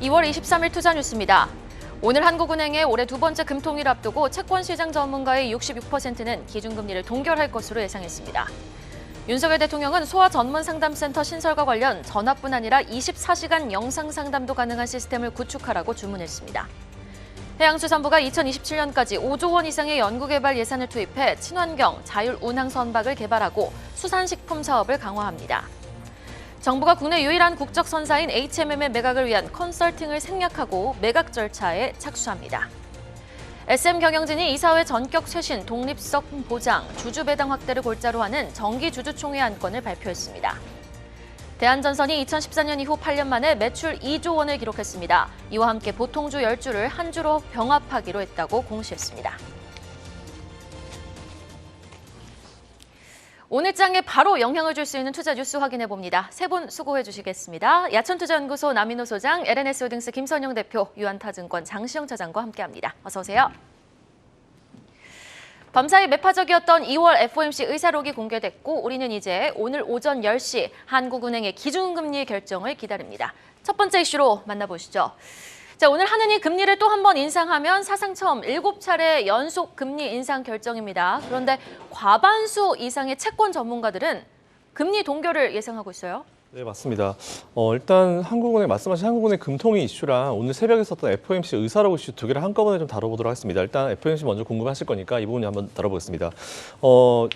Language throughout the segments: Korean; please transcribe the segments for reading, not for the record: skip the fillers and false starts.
2월 23일 투자 뉴스입니다. 오늘 한국은행의 올해 두 번째 금통위를 앞두고 채권시장 전문가의 66%는 기준금리를 동결할 것으로 예상했습니다. 윤석열 대통령은 소아전문상담센터 신설과 관련 전화뿐 아니라 24시간 영상상담도 가능한 시스템을 구축하라고 주문했습니다. 해양수산부가 2027년까지 5조 원 이상의 연구개발 예산을 투입해 친환경, 자율운항 선박을 개발하고 수산식품 사업을 강화합니다. 정부가 국내 유일한 국적 선사인 HMM의 매각을 위한 컨설팅을 생략하고 매각 절차에 착수합니다. SM경영진이 이사회 전격 쇄신, 독립성 보장, 주주 배당 확대를 골자로 하는 정기주주총회 안건을 발표했습니다. 대한전선이 2014년 이후 8년 만에 매출 2조 원을 기록했습니다. 이와 함께 보통주 10주를 한 주로 병합하기로 했다고 공시했습니다. 오늘 장에 바로 영향을 줄 수 있는 투자 뉴스 확인해 봅니다. 세 분 수고해 주시겠습니다. 야천투자연구소 남인호 소장, LNS홀딩스 김선영 대표, 유한타증권 장시영 차장과 함께합니다. 어서 오세요. 밤사이 매파적이었던 2월 FOMC 의사록이 공개됐고 우리는 이제 오늘 오전 10시 한국은행의 기준금리 결정을 기다립니다. 첫 번째 이슈로 만나보시죠. 자, 오늘 한은이 금리를 또 한 번 인상하면 사상 처음 7차례 연속 금리 인상 결정입니다. 그런데 과반수 이상의 채권 전문가들은 금리 동결을 예상하고 있어요. 네, 맞습니다. 일단 말씀하신 한국은행 금통위 이슈랑 오늘 새벽에 있었던 FOMC 의사록 이슈 두 개를 한꺼번에 좀 다뤄보도록 하겠습니다. 일단 FOMC 먼저 궁금하실 거니까 이 부분 한번 다뤄보겠습니다.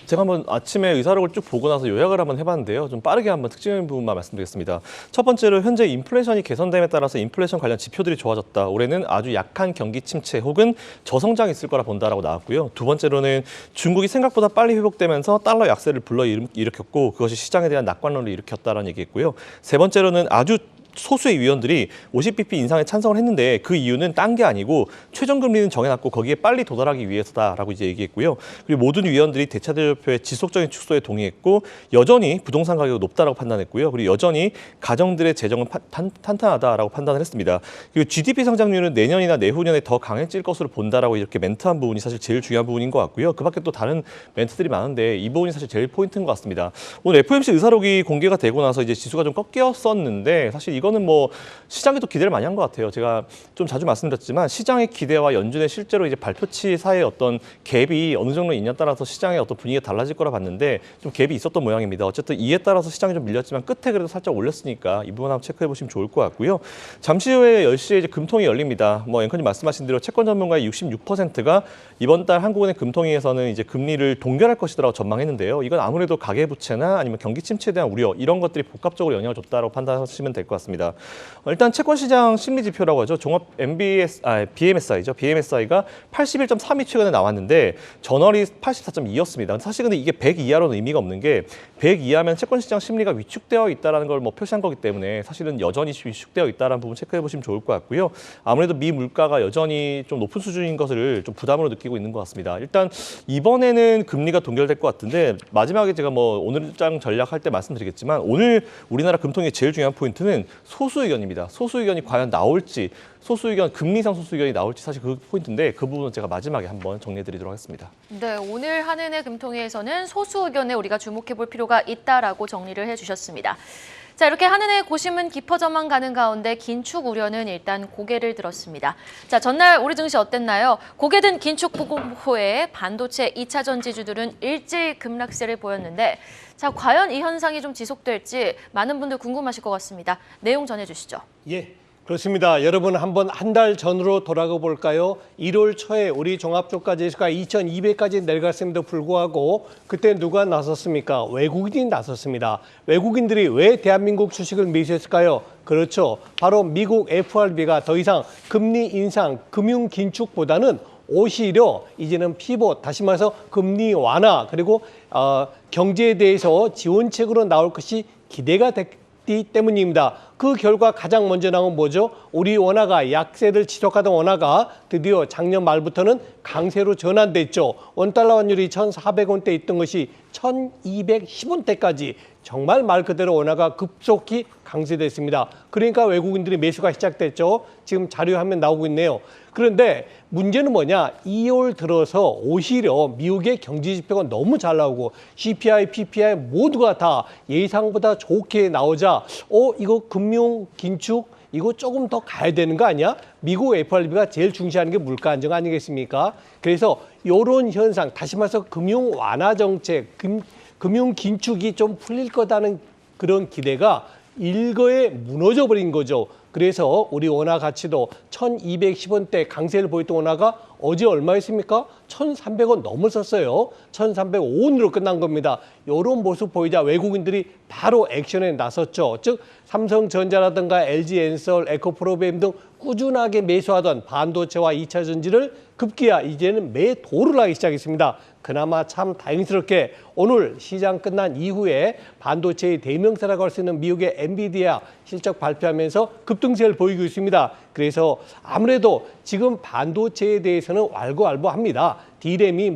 제가 한번 아침에 의사록을 쭉 보고 나서 요약을 한번 해봤는데요. 좀 빠르게 한번 특징적인 부분만 말씀드리겠습니다. 첫 번째로 현재 인플레이션이 개선됨에 따라서 인플레이션 관련 지표들이 좋아졌다. 올해는 아주 약한 경기 침체 혹은 저성장이 있을 거라 본다라고 나왔고요. 두 번째로는 중국이 생각보다 빨리 회복되면서 달러 약세를 불러일으켰고 그것이 시장에 대한 낙관론을 일으켰다라는 얘기 있고요. 세 번째로는 아주 소수의 위원들이 50bp 인상에 찬성을 했는데 그 이유는 딴 게 아니고 최종금리는 정해놨고 거기에 빨리 도달하기 위해서다라고 이제 얘기했고요. 그리고 모든 위원들이 대차대조표의 지속적인 축소에 동의했고 여전히 부동산 가격이 높다라고 판단했고요. 그리고 여전히 가정들의 재정은 탄탄하다라고 판단을 했습니다. 그리고 GDP 성장률은 내년이나 내후년에 더 강해질 것으로 본다라고 이렇게 멘트한 부분이 사실 제일 중요한 부분인 것 같고요. 그 밖에 또 다른 멘트들이 많은데 이 부분이 사실 제일 포인트인 것 같습니다. 오늘 FOMC 의사록이 공개가 되고 나서 이제 지수가 좀 꺾였었는데 사실 이거는 뭐 시장이 또 기대를 많이 한 것 같아요. 제가 좀 자주 말씀드렸지만 시장의 기대와 연준의 실제로 이제 발표치 사이의 어떤 갭이 어느 정도 있냐에 따라서 시장의 어떤 분위기가 달라질 거라 봤는데 좀 갭이 있었던 모양입니다. 어쨌든 이에 따라서 시장이 좀 밀렸지만 끝에 그래도 살짝 올렸으니까 이 부분 한번 체크해 보시면 좋을 것 같고요. 잠시 후에 10시에 이제 금통위 열립니다. 앵커님 말씀하신 대로 채권 전문가의 66%가 이번 달 한국은행 금통위에서는 이제 금리를 동결할 것이라고 전망했는데요. 이건 아무래도 가계부채나 아니면 경기 침체에 대한 우려 이런 것들이 복합적으로 영향을 줬다고 판단하시면 될 것 같습니다. 일단 채권시장 심리지표라고 하죠. 종합 BMSI죠. BMSI가 81.3이 최근에 나왔는데 전월이 84.2였습니다. 사실 근데 이게 100 이하로는 의미가 없는 게 100 이하면 채권시장 심리가 위축되어 있다는 걸 표시한 거기 때문에 사실은 여전히 위축되어 있다는 부분 체크해 보시면 좋을 것 같고요. 아무래도 미 물가가 여전히 좀 높은 수준인 것을 좀 부담으로 느끼고 있는 것 같습니다. 일단 이번에는 금리가 동결될 것 같은데 마지막에 제가 오늘 장 전략할 때 말씀드리겠지만 오늘 우리나라 금통위의 제일 중요한 포인트는 소수 의견입니다. 소수 의견이 과연 나올지, 소수 의견, 금리상 소수 의견이 나올지 사실 그 포인트인데 그 부분은 제가 마지막에 한번 정리해드리도록 하겠습니다. 네, 오늘 한은의 금통위에서는 소수 의견에 우리가 주목해 볼 필요가 있다라고 정리를 해주셨습니다. 자, 이렇게 한은의 고심은 깊어져만 가는 가운데 긴축 우려는 일단 고개를 들었습니다. 자, 전날 우리 증시 어땠나요? 고개 든 긴축 보고에 반도체 2차 전지주들은 일제히 급락세를 보였는데 자, 과연 이 현상이 좀 지속될지 많은 분들 궁금하실 것 같습니다. 내용 전해주시죠. 예, 그렇습니다. 여러분 한번 한 달 전으로 돌아가 볼까요? 1월 초에 우리 종합주가 지수가 2200까지 내려갔음에도 불구하고 그때 누가 나섰습니까? 외국인이 나섰습니다. 외국인들이 왜 대한민국 주식을 매수했을까요? 그렇죠. 바로 미국 FRB가 더 이상 금리 인상, 금융 긴축보다는 오히려 이제는 피봇, 다시 말해서 금리 완화 그리고 경제에 대해서 지원책으로 나올 것이 기대가 됐기 때문입니다. 그 결과 가장 먼저 나온 뭐죠? 우리 원화가 약세를 지속하던 원화가 드디어 작년 말부터는 강세로 전환됐죠. 원달러 환율이 1,400원대 있던 것이 1,210원대까지 정말 말 그대로 원화가 급속히 강세됐습니다. 그러니까 외국인들이 매수가 시작됐죠. 지금 자료 화면 나오고 있네요. 그런데 문제는 뭐냐? 2월 들어서 오히려 미국의 경제 지표가 너무 잘 나오고 CPI, PPI 모두가 다 예상보다 좋게 나오자 이거 금융 긴축 이거 조금 더 가야 되는 거 아니야? 미국 FRB가 제일 중시하는 게 물가 안정 아니겠습니까? 그래서 이런 현상, 다시 말해서 금융 완화 정책, 금융 긴축이 좀 풀릴 거다는 그런 기대가 일거에 무너져 버린 거죠. 그래서 우리 원화 가치도 1210원대 강세를 보였던 원화가 어제 얼마였습니까? 1300원 넘었었어요. 1305원으로 끝난 겁니다. 이런 모습 보이자 외국인들이 바로 액션에 나섰죠. 즉 삼성전자라든가 LG엔솔, 에코프로비엠 등 꾸준하게 매수하던 반도체와 2차 전지를 급기야 이제는 매도를 하기 시작했습니다. 그나마 참 다행스럽게 오늘 시장 끝난 이후에 반도체의 대명사라고 할 수 있는 미국의 엔비디아 실적 발표하면서 급등세를 보이고 있습니다. 그래서 아무래도 지금 반도체에 대해서는 왈가왈부합니다. D램이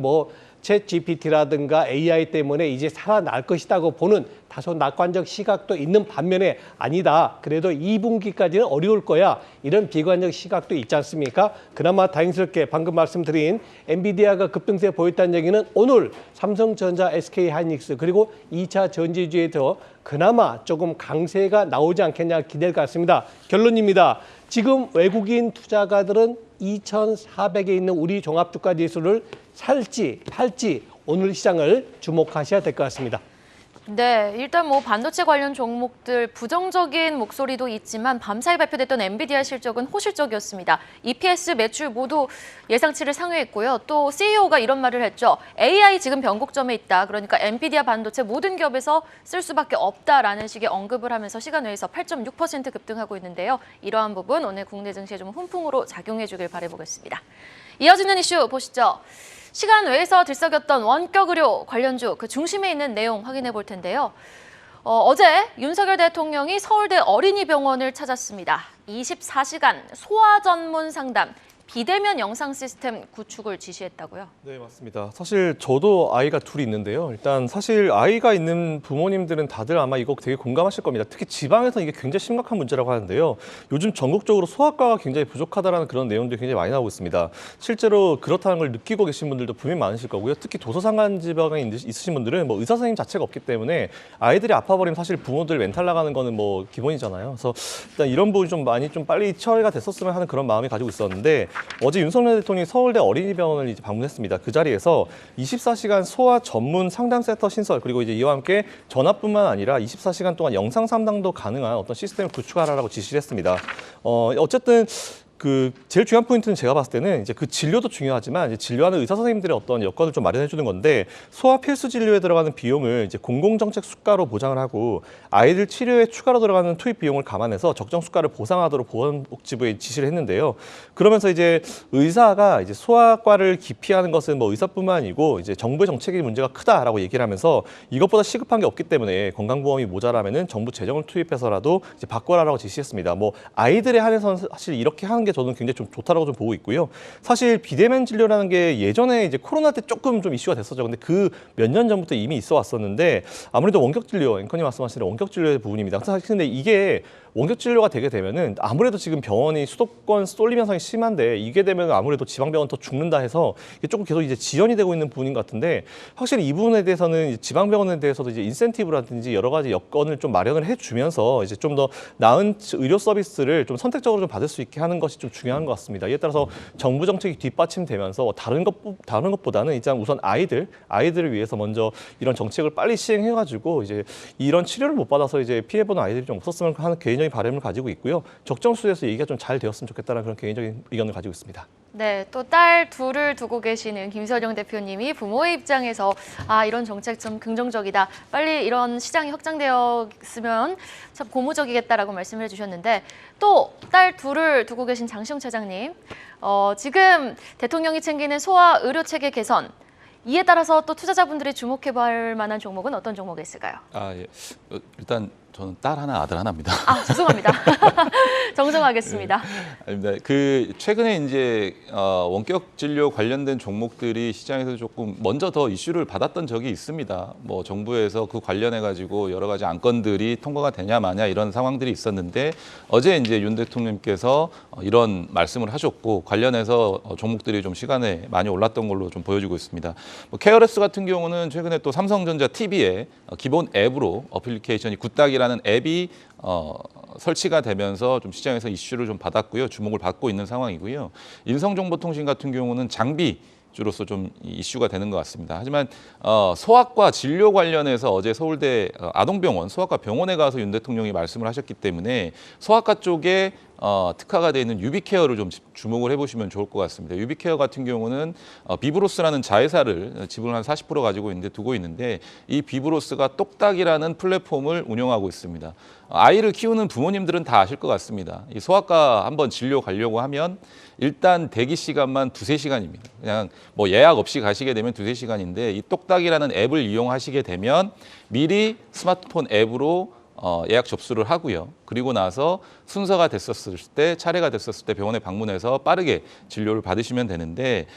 챗 GPT라든가 AI 때문에 이제 살아날 것이라고 보는 다소 낙관적 시각도 있는 반면에 아니다. 그래도 2분기까지는 어려울 거야. 이런 비관적 시각도 있지 않습니까? 그나마 다행스럽게 방금 말씀드린 엔비디아가 급등세 보였다는 얘기는 오늘 삼성전자, SK하이닉스 그리고 2차 전지주에서 그나마 조금 강세가 나오지 않겠냐 기대를 갖습니다. 결론입니다. 지금 외국인 투자가들은 2,400에 있는 우리 종합주가 지수를 살지 팔지 오늘 시장을 주목하셔야 될 것 같습니다. 네, 일단 반도체 관련 종목들 부정적인 목소리도 있지만 밤사이 발표됐던 엔비디아 실적은 호실적이었습니다. EPS 매출 모두 예상치를 상회했고요. 또 CEO가 이런 말을 했죠. AI 지금 변곡점에 있다. 그러니까 엔비디아 반도체 모든 기업에서 쓸 수밖에 없다라는 식의 언급을 하면서 시간 외에서 8.6% 급등하고 있는데요. 이러한 부분 오늘 국내 증시에 좀 훈풍으로 작용해 주길 바라보겠습니다. 이어지는 이슈 보시죠. 시간 외에서 들썩였던 원격 의료 관련주 그 중심에 있는 내용 확인해 볼 텐데요. 어제 윤석열 대통령이 서울대 어린이병원을 찾았습니다. 24시간 소아 전문 상담, 비대면 영상 시스템 구축을 지시했다고요? 네, 맞습니다. 사실 저도 아이가 둘이 있는데요. 일단 사실 아이가 있는 부모님들은 다들 아마 이거 되게 공감하실 겁니다. 특히 지방에서 이게 굉장히 심각한 문제라고 하는데요. 요즘 전국적으로 소아과가 굉장히 부족하다는 그런 내용들이 굉장히 많이 나오고 있습니다. 실제로 그렇다는 걸 느끼고 계신 분들도 분명히 많으실 거고요. 특히 도서상관 지방에 있으신 분들은 의사 선생님 자체가 없기 때문에 아이들이 아파버리면 사실 부모들 멘탈 나가는 거는 기본이잖아요. 그래서 일단 이런 부분이 좀 많이 좀 빨리 처리가 됐었으면 하는 그런 마음이 가지고 있었는데 어제 윤석열 대통령이 서울대 어린이병원을 이제 방문했습니다. 그 자리에서 24시간 소아 전문 상담센터 신설 그리고 이제 이와 함께 전화뿐만 아니라 24시간 동안 영상 상담도 가능한 어떤 시스템을 구축하라고 지시를 했습니다. 어쨌든 제일 중요한 포인트는 제가 봤을 때는 이제 그 진료도 중요하지만 이제 진료하는 의사 선생님들의 어떤 여건을 좀 마련해 주는 건데 소아 필수 진료에 들어가는 비용을 이제 공공정책 수가로 보장을 하고 아이들 치료에 추가로 들어가는 투입 비용을 감안해서 적정 수가를 보상하도록 보건복지부에 지시를 했는데요. 그러면서 이제 의사가 이제 소아과를 기피하는 것은 의사뿐만 아니고 이제 정부의 정책의 문제가 크다라고 얘기를 하면서 이것보다 시급한 게 없기 때문에 건강보험이 모자라면은 정부 재정을 투입해서라도 이제 바꿔라라고 지시했습니다. 아이들에 한해서는 사실 이렇게 하는 게 저는 굉장히 좀 좋다라고 좀 보고 있고요. 사실 비대면 진료라는 게 예전에 이제 코로나 때 조금 좀 이슈가 됐었죠. 근데 그 몇 년 전부터 이미 있어 왔었는데 아무래도 원격 진료, 앵커님 말씀하시는 원격 진료의 부분입니다. 사실 근데 이게 원격 진료가 되게 되면은 아무래도 지금 병원이 수도권 쏠림 현상이 심한데 이게 되면 아무래도 지방병원 더 죽는다 해서 이게 조금 계속 이제 지연이 되고 있는 부분인 것 같은데 확실히 이 부분에 대해서는 지방병원에 대해서도 이제 인센티브라든지 여러 가지 여건을 좀 마련을 해주면서 이제 좀 더 나은 의료 서비스를 좀 선택적으로 좀 받을 수 있게 하는 것이 좀 중요한 것 같습니다. 이에 따라서 정부 정책이 뒷받침되면서 다른 것보다는 일단 우선 아이들을 위해서 먼저 이런 정책을 빨리 시행해가지고 이제 이런 치료를 못 받아서 이제 피해보는 아이들이 좀 없었으면 하는 개인적인 바람을 가지고 있고요. 적정 수에서 얘기가 좀 잘 되었으면 좋겠다는 그런 개인적인 의견을 가지고 있습니다. 네, 또 딸 둘을 두고 계시는 김선영 대표님이 부모의 입장에서 이런 정책 좀 긍정적이다. 빨리 이런 시장이 확장되었으면 참 고무적이겠다라고 말씀을 해주셨는데 또 딸 둘을 두고 계신 장시영 차장님, 지금 대통령이 챙기는 소아 의료 체계 개선 이에 따라서 또 투자자분들이 주목해볼 만한 종목은 어떤 종목이 있을까요? 예. 일단 저는 딸 하나, 아들 하나입니다. 죄송합니다. 정정하겠습니다. 아닙니다. 최근에 이제 원격 진료 관련된 종목들이 시장에서 조금 먼저 더 이슈를 받았던 적이 있습니다. 정부에서 그 관련해 가지고 여러 가지 안건들이 통과가 되냐 마냐 이런 상황들이 있었는데 어제 이제 윤 대통령께서 이런 말씀을 하셨고 관련해서 종목들이 좀 시간에 많이 올랐던 걸로 좀 보여지고 있습니다. 케어레스 같은 경우는 최근에 또 삼성전자 TV에 기본 앱으로 어플리케이션이 굿닥이라는 똑딱이라는 앱이 설치가 되면서 좀 시장에서 이슈를 좀 받았고요. 주목을 받고 있는 상황이고요. 인성정보통신 같은 경우는 장비 주로서 좀 이슈가 되는 것 같습니다. 하지만 소아과 진료 관련해서 어제 서울대 아동병원 소아과 병원에 가서 윤 대통령이 말씀을 하셨기 때문에 소아과 쪽에 특화가 되어 있는 유비케어를 좀 주목을 해보시면 좋을 것 같습니다. 유비케어 같은 경우는 비브로스라는 자회사를 지분을 한 40% 가지고 있는데 두고 있는데 이 비브로스가 똑딱이라는 플랫폼을 운영하고 있습니다. 아이를 키우는 부모님들은 다 아실 것 같습니다. 이 소아과 한번 진료 가려고 하면 일단 대기 시간만 2~3시간입니다. 그냥 뭐 예약 없이 가시게 되면 2~3시간인데 이 똑딱이라는 앱을 이용하시게 되면 미리 스마트폰 앱으로 예약 접수를 하고요. 그리고 나서 순서가 됐었을 때, 차례가 됐었을 때 병원에 방문해서 빠르게 진료를 받으시면 되는데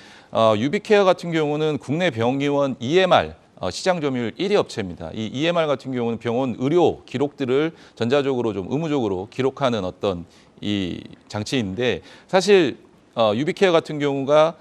유비케어 같은 경우는 국내 병의원 EMR 시장 점유율 1위 업체입니다. 이 EMR 같은 경우는 병원 의료 기록들을 전자적으로 좀 의무적으로 기록하는 어떤 이 장치인데 사실 유비케어 같은 경우가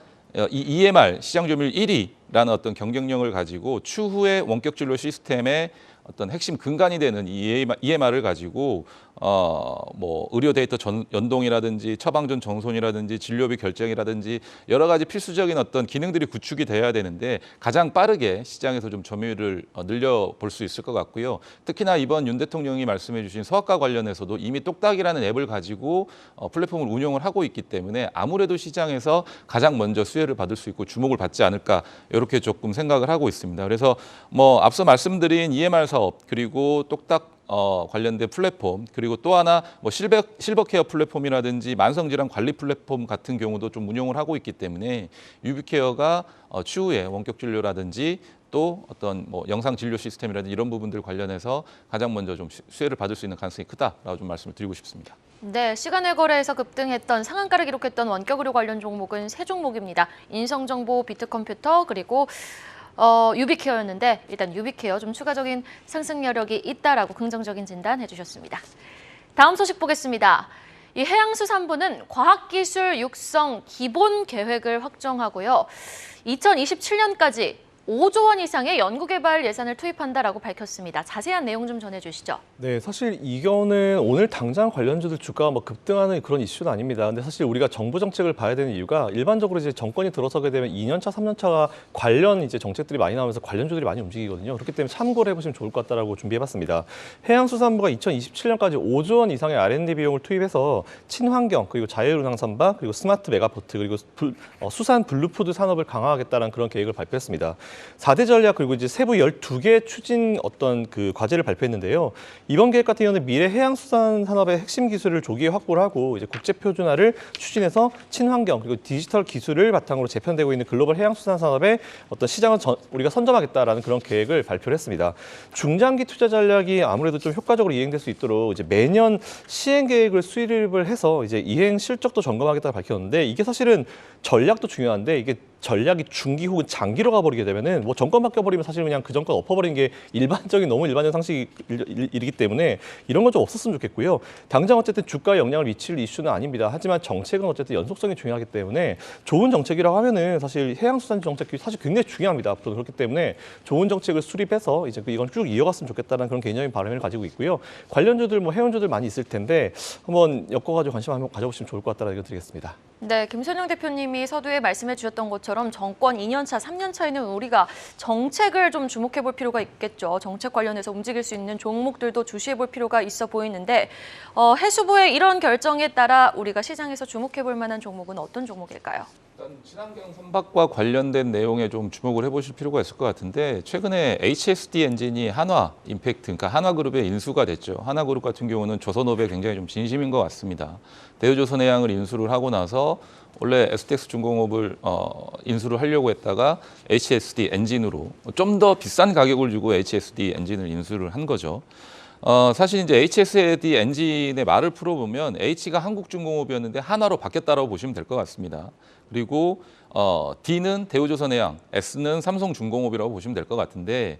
이 EMR 시장 점유율 1위라는 어떤 경쟁력을 가지고 추후에 원격 진료 시스템의 어떤 핵심 근간이 되는 이 EMR을 가지고 뭐 의료 데이터 연동이라든지 처방전 정손이라든지 진료비 결정이라든지 여러 가지 필수적인 어떤 기능들이 구축이 돼야 되는데 가장 빠르게 시장에서 좀 점유율을 늘려볼 수 있을 것 같고요. 특히나 이번 윤 대통령이 말씀해 주신 소아과 관련해서도 이미 똑딱이라는 앱을 가지고 플랫폼을 운영을 하고 있기 때문에 아무래도 시장에서 가장 먼저 수혜를 받을 수 있고 주목을 받지 않을까 이렇게 조금 생각을 하고 있습니다. 그래서 뭐 앞서 말씀드린 EMR 사업 그리고 똑딱 관련된 플랫폼 그리고 또 하나 뭐 실버케어 플랫폼이라든지 만성질환 관리 플랫폼 같은 경우도 좀 운영을 하고 있기 때문에 유비케어가 추후에 원격 진료라든지 또 어떤 뭐 영상 진료 시스템이라든지 이런 부분들 관련해서 가장 먼저 좀 수혜를 받을 수 있는 가능성이 크다라고 좀 말씀을 드리고 싶습니다. 네, 시간외 거래에서 급등했던 상한가를 기록했던 원격 의료 관련 종목은 세 종목입니다. 인성정보, 비트컴퓨터 그리고 유비케어였는데 일단 유비케어 좀 추가적인 상승 여력이 있다라고 긍정적인 진단 해주셨습니다. 다음 소식 보겠습니다. 이 해양수산부는 과학기술 육성 기본 계획을 확정하고요. 2027년까지 5조 원 이상의 연구개발 예산을 투입한다라고 밝혔습니다. 자세한 내용 좀 전해주시죠. 네, 사실 이거는 오늘 당장 관련주들 주가가 뭐 급등하는 그런 이슈는 아닙니다. 근데 사실 우리가 정부 정책을 봐야 되는 이유가 일반적으로 이제 정권이 들어서게 되면 2년차, 3년차가 관련 이제 정책들이 많이 나오면서 관련주들이 많이 움직이거든요. 그렇기 때문에 참고를 해보시면 좋을 것 같다라고 준비해봤습니다. 해양수산부가 2027년까지 5조 원 이상의 R&D 비용을 투입해서 친환경 그리고 자율운항 선박 그리고 스마트 메가포트 그리고 수산 블루푸드 산업을 강화하겠다는 그런 계획을 발표했습니다. 4대 전략 그리고 이제 세부 12개 추진 어떤 그 과제를 발표했는데요. 이번 계획 같은 경우는 미래 해양수산 산업의 핵심 기술을 조기에 확보를 하고 이제 국제 표준화를 추진해서 친환경 그리고 디지털 기술을 바탕으로 재편되고 있는 글로벌 해양수산 산업의 어떤 시장을 우리가 선점하겠다라는 그런 계획을 발표를 했습니다. 중장기 투자 전략이 아무래도 좀 효과적으로 이행될 수 있도록 이제 매년 시행 계획을 수립을 해서 이제 이행 실적도 점검하겠다고 밝혔는데 이게 사실은 전략도 중요한데 이게 전략이 중기 혹은 장기로 가버리게 되면은 뭐 정권 바뀌어버리면 사실 그냥 그 정권 엎어버리는 게 너무 일반적 상식이기 때문에 이런 건 좀 없었으면 좋겠고요. 당장 어쨌든 주가에 영향을 미칠 이슈는 아닙니다. 하지만 정책은 어쨌든 연속성이 중요하기 때문에 좋은 정책이라고 하면은 사실 해양수산 정책이 사실 굉장히 중요합니다. 앞으로 그렇기 때문에 좋은 정책을 수립해서 이제 이건 쭉 이어갔으면 좋겠다는 그런 개인적인 바람을 가지고 있고요. 관련주들 뭐 해운주들 많이 있을 텐데 한번 엮어가지고 관심 한번 가져보시면 좋을 것 같다는 의견 드리겠습니다. 네, 김선영 대표님이 서두에 말씀해 주셨던 것처럼 정권 2년차, 3년차에는 우리가 정책을 좀 주목해 볼 필요가 있겠죠. 정책 관련해서 움직일 수 있는 종목들도 주시해 볼 필요가 있어 보이는데 해수부의 이런 결정에 따라 우리가 시장에서 주목해 볼 만한 종목은 어떤 종목일까요? 일단 친환경 선박과 관련된 내용에 좀 주목을 해보실 필요가 있을 것 같은데 최근에 HSD 엔진이 한화 임팩트, 그러니까 한화그룹에 인수가 됐죠. 한화그룹 같은 경우는 조선업에 굉장히 좀 진심인 것 같습니다. 대우조선해양을 인수를 하고 나서 원래 STX 중공업을 인수를 하려고 했다가 HSD 엔진으로 좀 더 비싼 가격을 주고 HSD 엔진을 인수를 한 거죠. 사실 이제 HSD 엔진의 말을 풀어보면 H가 한국중공업이었는데 한화로 바뀌었다라고 보시면 될 것 같습니다. 그리고 D는 대우조선해양, S는 삼성중공업이라고 보시면 될 것 같은데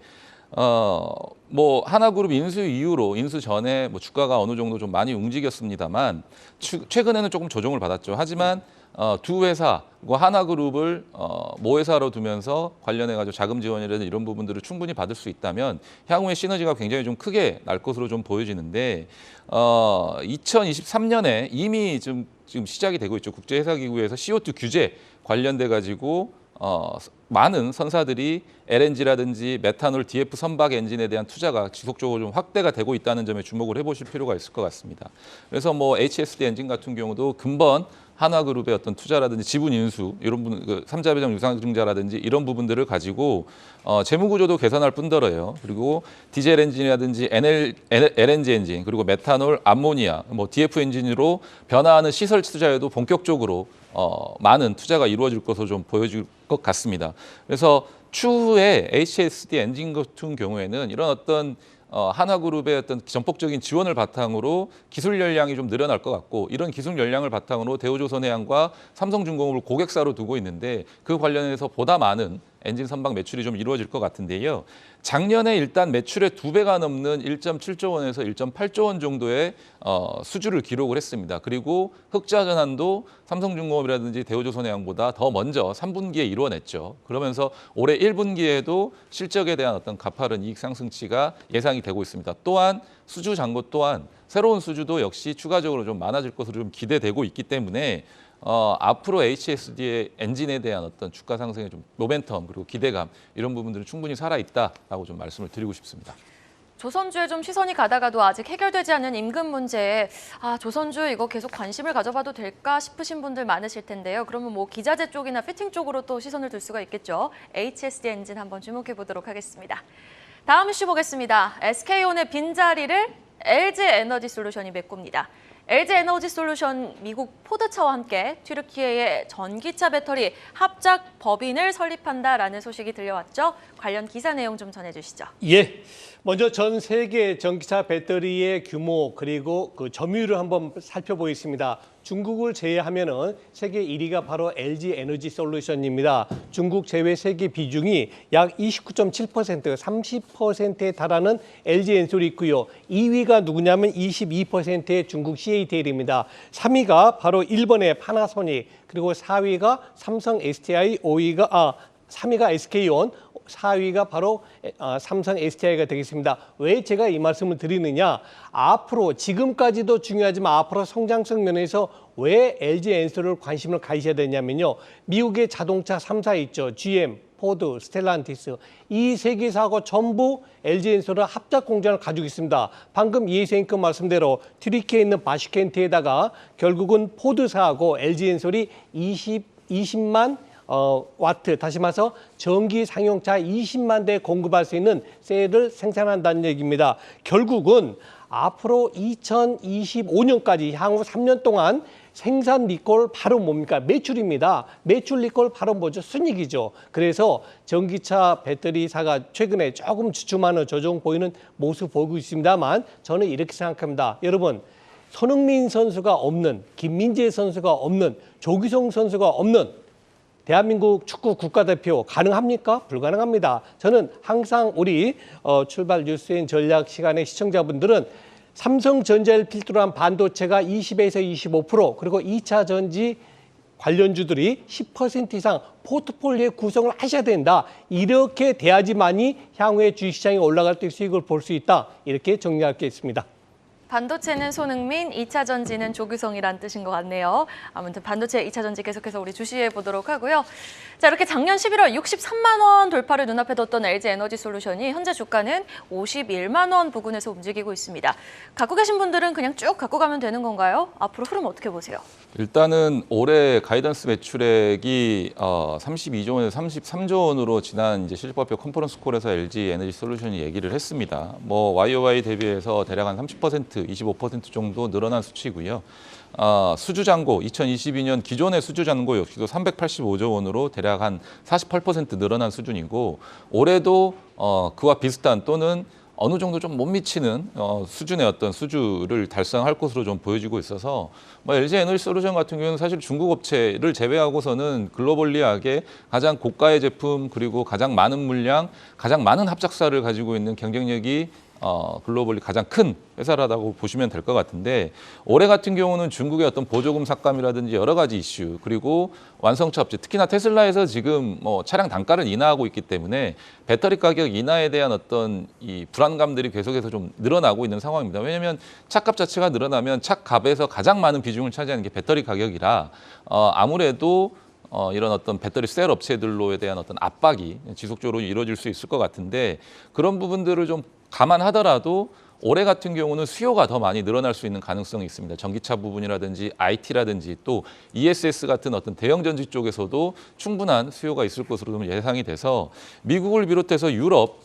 뭐 하나그룹 인수 이후로 인수 전에 뭐 주가가 어느 정도 좀 많이 움직였습니다만 최근에는 조금 조정을 받았죠. 하지만 두 회사, 하나그룹을 모회사로 두면서 관련해가지고 자금 지원이라든 이런 부분들을 충분히 받을 수 있다면 향후에 시너지가 굉장히 좀 크게 날 것으로 좀 보여지는데 2023년에 이미 지금 시작이 되고 있죠. 국제회사기구에서 CO2 규제 관련돼 가지고 많은 선사들이 LNG라든지 메탄올 DF 선박 엔진에 대한 투자가 지속적으로 좀 확대가 되고 있다는 점에 주목을 해보실 필요가 있을 것 같습니다. 그래서 뭐 HSD 엔진 같은 경우도 근본 한화그룹의 어떤 투자라든지 지분 인수 이런 부분, 삼자 배정 유상증자라든지 이런 부분들을 가지고 재무 구조도 개선할 뿐더러요. 그리고 디젤 엔진이라든지 LNG 엔진 그리고 메탄올, 암모니아, 뭐 DF 엔진으로 변화하는 시설 투자에도 본격적으로 많은 투자가 이루어질 것으로 좀 보여질 것 같습니다. 그래서 추후에 HSD 엔진 같은 경우에는 이런 어떤 한화그룹의 어떤 전폭적인 지원을 바탕으로 기술 역량이 좀 늘어날 것 같고 이런 기술 역량을 바탕으로 대우조선해양과 삼성중공업을 고객사로 두고 있는데 그 관련해서 보다 많은 엔진 선박 매출이 좀 이루어질 것 같은데요. 작년에 일단 매출의 2배가 넘는 1.7조 원에서 1.8조 원 정도의 수주를 기록을 했습니다. 그리고 흑자 전환도 삼성중공업이라든지 대우조선해양보다 더 먼저 3분기에 이루어냈죠. 그러면서 올해 1분기에도 실적에 대한 어떤 가파른 이익 상승치가 예상이 되고 있습니다. 또한 수주 잔고 또한 새로운 수주도 역시 추가적으로 좀 많아질 것으로 좀 기대되고 있기 때문에 앞으로 HSD의 엔진에 대한 어떤 주가 상승의 좀 모멘텀 그리고 기대감 이런 부분들은 충분히 살아있다라고 좀 말씀을 드리고 싶습니다. 조선주에 좀 시선이 가다가도 아직 해결되지 않은 임금 문제에 조선주 이거 계속 관심을 가져봐도 될까 싶으신 분들 많으실 텐데요. 그러면 뭐 기자재 쪽이나 피팅 쪽으로 또 시선을 둘 수가 있겠죠. HSD 엔진 한번 주목해 보도록 하겠습니다. 다음 이슈 보겠습니다. SK온의 빈자리를 LG에너지솔루션이 메꿉니다. LG에너지솔루션 미국 포드차와 함께 튀르키예의 전기차 배터리 합작 법인을 설립한다라는 소식이 들려왔죠. 관련 기사 내용 좀 전해주시죠. 예. 먼저 전 세계 전기차 배터리의 규모 그리고 그 점유율을 한번 살펴보겠습니다. 중국을 제외하면은 세계 1위가 바로 LG 에너지 솔루션입니다. 중국 제외 세계 비중이 약 29.7%, 30%에 달하는 LG 엔솔이 있고요. 2위가 누구냐면 22%의 중국 CATL입니다. 3위가 바로 일본의 파나소닉, 그리고 4위가 삼성 SDI, 3위가 SK온, 4위가 바로 삼성 SDI가 되겠습니다. 왜 제가 이 말씀을 드리느냐? 앞으로 지금까지도 중요하지만 앞으로 성장성 면에서 왜 LG 엔솔을 관심을 가지셔야 되냐면요. 미국의 자동차 3사 있죠. GM, 포드, 스텔란티스. 이 세 개사하고 전부 LG 엔솔을 합작 공장을 가지고 있습니다. 방금 이혜생님 말씀대로 튀르키예에 있는 바슈켄트에다가 결국은 포드사하고 LG 엔솔이 20만 와트, 다시 말해서 전기 상용차 20만 대 공급할 수 있는 셀을 생산한다는 얘기입니다. 결국은 앞으로 2025년까지 향후 3년 동안 생산 리콜 바로 뭡니까? 매출입니다. 매출 리콜 바로 뭐죠? 순이익이죠. 그래서 전기차 배터리사가 최근에 조금 주춤하는 조정 보이는 모습 보이고 있습니다만 저는 이렇게 생각합니다. 여러분, 손흥민 선수가 없는, 김민재 선수가 없는, 조규성 선수가 없는 대한민국 축구 국가대표 가능합니까? 불가능합니다. 저는 항상 우리 출발 뉴스인 전략 시간의 시청자분들은 삼성전자를 필두로 한 반도체가 20에서 25%, 그리고 2차 전지 관련주들이 10% 이상 포트폴리오의 구성을 하셔야 된다. 이렇게 돼야지만이 향후에 주식시장이 올라갈 때 수익을 볼 수 있다. 이렇게 정리할 게 있습니다. 반도체는 손흥민, 2차 전지는 조규성이란 뜻인 것 같네요. 아무튼 반도체 2차 전지 계속해서 우리 주시해 보도록 하고요. 자, 이렇게 작년 11월 63만 원 돌파를 눈앞에 뒀던 LG 에너지 솔루션이 현재 주가는 51만 원 부근에서 움직이고 있습니다. 갖고 계신 분들은 그냥 쭉 갖고 가면 되는 건가요? 앞으로 흐름 어떻게 보세요? 일단은 올해 가이던스 매출액이 32조 원에서 33조 원으로 지난 이제 실적발표 컨퍼런스 콜에서 LG 에너지 솔루션이 얘기를 했습니다. 뭐 YOY 대비해서 대략 한 30%, 25% 정도 늘어난 수치고요. 수주 잔고 2022년 기존의 수주 잔고 역시도 385조 원으로 대략 한 48% 늘어난 수준이고 올해도 그와 비슷한 또는 어느 정도 좀 못 미치는 수준의 어떤 수주를 달성할 것으로 좀 보여지고 있어서 뭐 LG 에너지솔루션 같은 경우는 사실 중국 업체를 제외하고서는 글로벌리하게 가장 고가의 제품 그리고 가장 많은 물량, 가장 많은 합작사를 가지고 있는 경쟁력이 글로벌리 가장 큰 회사라고 보시면 될 것 같은데 올해 같은 경우는 중국의 어떤 보조금 삭감이라든지 여러 가지 이슈 그리고 완성차 업체 특히나 테슬라에서 지금 뭐 차량 단가를 인하하고 있기 때문에 배터리 가격 인하에 대한 어떤 이 불안감들이 계속해서 좀 늘어나고 있는 상황입니다. 왜냐하면 차값 자체가 늘어나면 차값에서 가장 많은 비중을 차지하는 게 배터리 가격이라 아무래도 이런 어떤 배터리 셀 업체들로에 대한 어떤 압박이 지속적으로 이루어질 수 있을 것 같은데 그런 부분들을 좀 감안하더라도 올해 같은 경우는 수요가 더 많이 늘어날 수 있는 가능성이 있습니다. 전기차 부분이라든지 IT라든지 또 ESS 같은 어떤 대형 전지 쪽에서도 충분한 수요가 있을 것으로 좀 예상이 돼서 미국을 비롯해서 유럽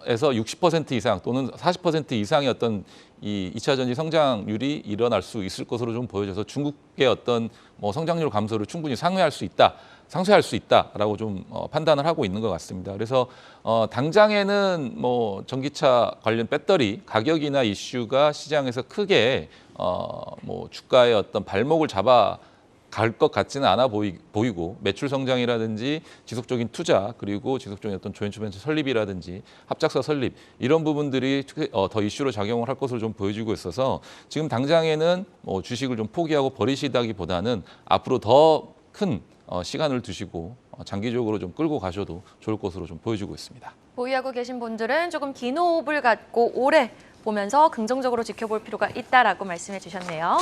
에서 60% 이상 또는 40% 이상의 어떤 이 2차 전지 성장률이 일어날 수 있을 것으로 좀 보여져서 중국의 어떤 뭐 성장률 감소를 충분히 상회할 수 있다라고 좀 판단을 하고 있는 것 같습니다. 그래서 당장에는 뭐 전기차 관련 배터리 가격이나 이슈가 시장에서 크게 뭐 주가의 어떤 발목을 잡아 갈 것 같지는 않아 보이고 매출 성장이라든지 지속적인 투자 그리고 지속적인 어떤 조인트벤처 설립이라든지 합작사 설립 이런 부분들이 더 이슈로 작용을 할 것으로 좀 보여지고 있어서 지금 당장에는 뭐 주식을 좀 포기하고 버리시다기보다는 앞으로 더 큰 시간을 두시고 장기적으로 좀 끌고 가셔도 좋을 것으로 좀 보여지고 있습니다. 보유하고 계신 분들은 조금 긴 호흡을 갖고 오래 보면서 긍정적으로 지켜볼 필요가 있다라고 말씀해 주셨네요.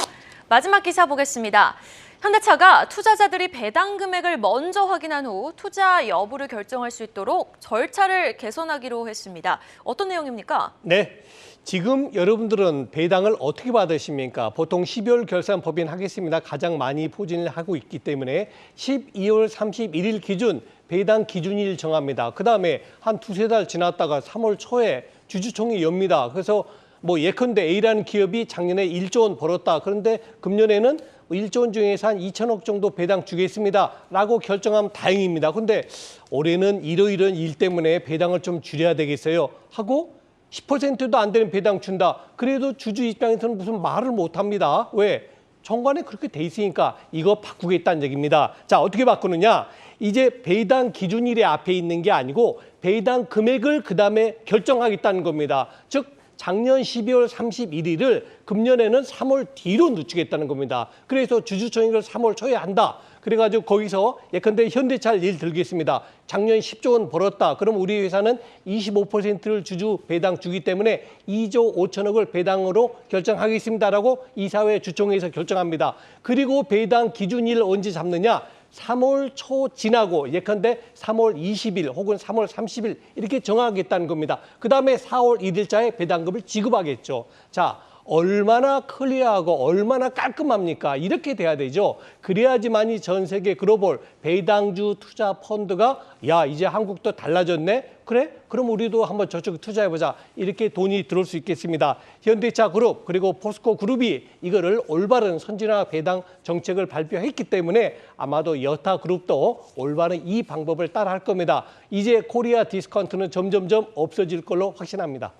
마지막 기사 보겠습니다. 현대차가 투자자들이 배당 금액을 먼저 확인한 후 투자 여부를 결정할 수 있도록 절차를 개선하기로 했습니다. 어떤 내용입니까? 네. 지금 여러분들은 배당을 어떻게 받으십니까? 보통 12월 결산 법인 하겠습니다. 가장 많이 포진을 하고 있기 때문에 12월 31일 기준 배당 기준일 정합니다. 그다음에 한 두세 달 지났다가 3월 초에 주주총회 엽니다. 그래서 뭐 예컨대 A라는 기업이 작년에 1조 원 벌었다. 그런데 금년에는 1조 원 중에서 한 2천억 정도 배당 주겠습니다라고 결정하면 다행입니다. 그런데 올해는 이러이러한 일 때문에 배당을 좀 줄여야 되겠어요 하고 10%도 안 되는 배당 준다. 그래도 주주 입장에서는 무슨 말을 못합니다. 왜? 정관에 그렇게 돼 있으니까 이거 바꾸겠다는 얘기입니다. 자, 어떻게 바꾸느냐? 이제 배당 기준일에 앞에 있는 게 아니고 배당 금액을 그다음에 결정하겠다는 겁니다. 즉 작년 12월 31일을 금년에는 3월 뒤로 늦추겠다는 겁니다. 그래서 주주총회를 3월 초에 한다. 그래가지고 거기서 예컨대 현대차를 예를 들겠습니다. 작년 10조 원 벌었다. 그럼 우리 회사는 25%를 주주 배당 주기 때문에 2조 5천억을 배당으로 결정하겠습니다라고 이사회 주총회에서 결정합니다. 그리고 배당 기준일 언제 잡느냐? 3월 초 지나고 예컨대 3월 20일 혹은 3월 30일 이렇게 정하겠다는 겁니다. 그다음에 4월 1일자에 배당금을 지급하겠죠. 자, 얼마나 클리어하고 얼마나 깔끔합니까? 이렇게 돼야 되죠. 그래야지만이 전 세계 글로벌 배당주 투자 펀드가 야, 이제 한국도 달라졌네? 그래? 그럼 우리도 한번 저쪽에 투자해보자. 이렇게 돈이 들어올 수 있겠습니다. 현대차 그룹 그리고 포스코 그룹이 이거를 올바른 선진화 배당 정책을 발표했기 때문에 아마도 여타 그룹도 올바른 이 방법을 따라할 겁니다. 이제 코리아 디스카운트는 점점점 없어질 걸로 확신합니다.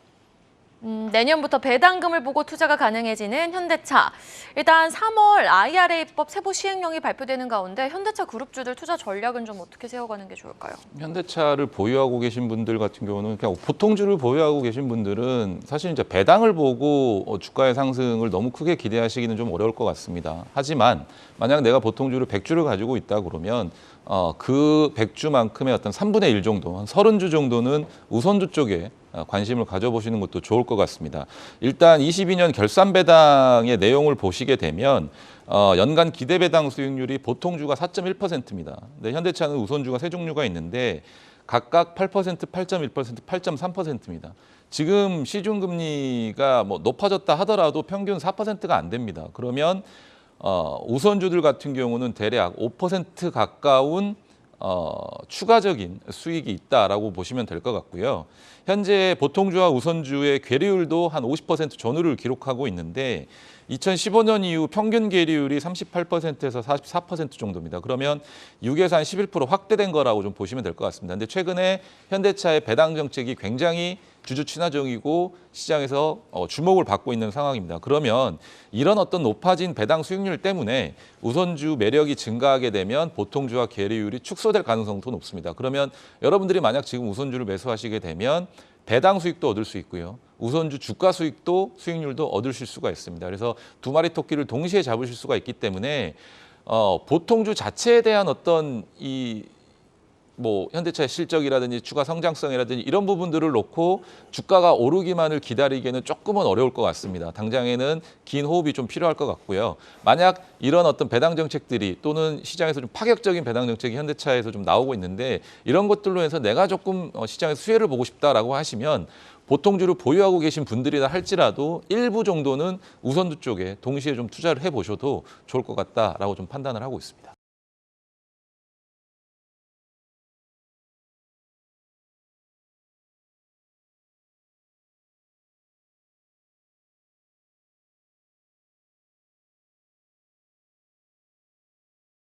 내년부터 배당금을 보고 투자가 가능해지는 현대차. 일단 3월 IRA법 세부 시행령이 발표되는 가운데 현대차 그룹주들 투자 전략은 좀 어떻게 세워가는 게 좋을까요? 현대차를 보유하고 계신 분들 같은 경우는 그냥 보통주를 보유하고 계신 분들은 사실 이제 배당을 보고 주가의 상승을 너무 크게 기대하시기는 좀 어려울 것 같습니다. 하지만 만약 내가 보통주를 100주를 가지고 있다 그러면 그 100주만큼의 어떤 3분의 1 정도, 한 30주 정도는 우선주 쪽에 관심을 가져보시는 것도 좋을 것 같습니다. 일단 22년 결산 배당의 내용을 보시게 되면 연간 기대 배당 수익률이 보통주가 4.1%입니다. 근데 현대차는 우선주가 세 종류가 있는데 각각 8%, 8.1%, 8.3%입니다. 지금 시중금리가 뭐 높아졌다 하더라도 평균 4%가 안 됩니다. 그러면 우선주들 같은 경우는 대략 5% 가까운 추가적인 수익이 있다라고 보시면 될 것 같고요. 현재 보통주와 우선주의 괴리율도 한 50% 전후를 기록하고 있는데 2015년 이후 평균 계류율이 38%에서 44% 정도입니다. 그러면 6에서 한 11% 확대된 거라고 좀 보시면 될 것 같습니다. 근데 최근에 현대차의 배당 정책이 굉장히 주주 친화적이고 시장에서 주목을 받고 있는 상황입니다. 그러면 이런 어떤 높아진 배당 수익률 때문에 우선주 매력이 증가하게 되면 보통주와 계류율이 축소될 가능성도 높습니다. 그러면 여러분들이 만약 지금 우선주를 매수하시게 되면 배당 수익도 얻을 수 있고요. 우선주 주가 수익도 수익률도 얻으실 수가 있습니다. 그래서 두 마리 토끼를 동시에 잡으실 수가 있기 때문에 보통주 자체에 대한 어떤 현대차의 실적이라든지 추가 성장성이라든지 이런 부분들을 놓고 주가가 오르기만을 기다리기에는 조금은 어려울 것 같습니다. 당장에는 긴 호흡이 좀 필요할 것 같고요. 만약 이런 어떤 배당 정책들이 또는 시장에서 좀 파격적인 배당 정책이 현대차에서 좀 나오고 있는데 이런 것들로 해서 내가 조금 시장에서 수혜를 보고 싶다라고 하시면 보통주를 보유하고 계신 분들이라 할지라도 일부 정도는 우선주 쪽에 동시에 좀 투자를 해보셔도 좋을 것 같다라고 좀 판단을 하고 있습니다.